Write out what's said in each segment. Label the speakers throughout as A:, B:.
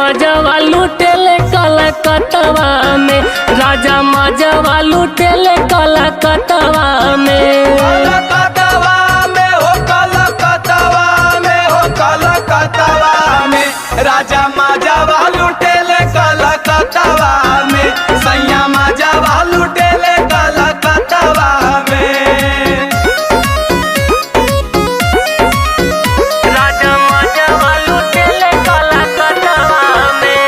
A: मजवा लुटेले कलकत्तवा में, राजा मजवा लुटेले कलकत्तवा में।
B: कलकत्तवा में हो, कलकत्तवा में हो, कलकत्तवा में राजा मजवा लुटेले कलकत्तवा में, सैया मजवा लुटेले कलकत्तवा में।
A: राजा मजवा लुटेले कलकत्तवा में।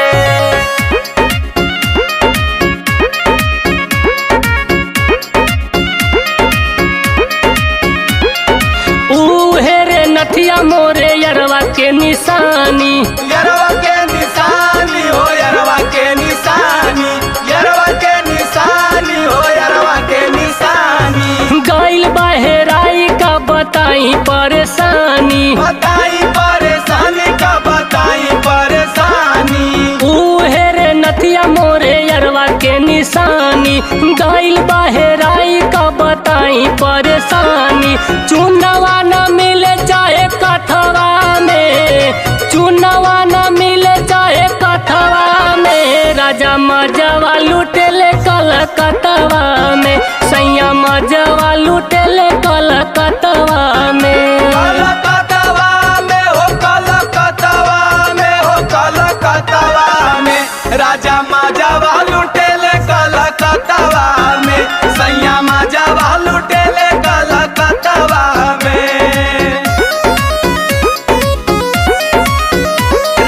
A: उहे रे नथिया मोरे यरवा के निशानी,
B: यरवा के निशानी हो, यरवा के निशानी, यरवा के निशानी हो, यरवा के निशानी।
A: गइल बहेराई का बताई परेशानी,
B: बताई परेशानी का बताई परेशानी।
A: उहे रे नथिया मोरे यरवा के निशानी, गइल बहेराई का बताई परेशानी। चुनवा न मिले चाहे कथवा में, चुनवा न मिले चाहे कथवा में, राजा मजवा लुटेले कलकत्तवा में, सैया मजवा लुटेले कलकत्तवा में।
B: कलकत्तवा में हो, कलकत्तवा में हो, कलकत्तवा में राजा मजवा लुटेले कलकत्तवा में, सैया मजवा लुटेले कलकत्तवा में।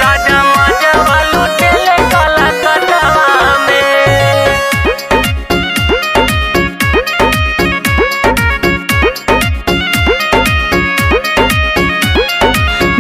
A: राजा मजवा लुटेले कलकत्तवा में।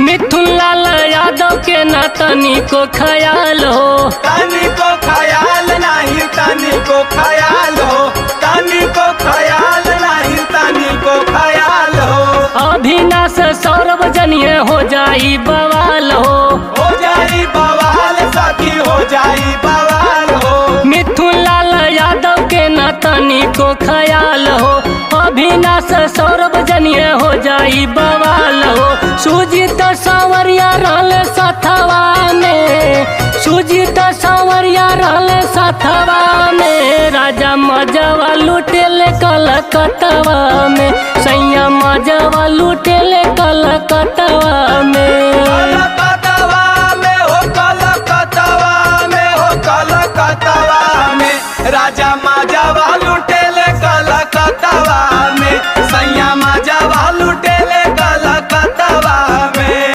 A: मिथुन लाल यादव के ना तनिको ख्याल हो,
B: तनिको ख्याल नहीं, तनिको ख्याल हो, तनिको ख्याल नहीं, तनिको ख्याल हो।
A: अभिनाश सौरभ जनिए हो जाई बवाल
B: हो जाई बवाल सखी, हो जाई बवाल हो।
A: मिथुन लाल यादव के ना तनिको ख्याल हो, अभिनाश सौरभ जनिए हो जाई बवाल हो। सुजीत सांवरिया रहल सथवा में, सुजीत सांवरिया रहल सथवा में, राजा मजवा लुटेले कलकत्तवा में, सैया मजवा लुटेले कलकत्तवा में।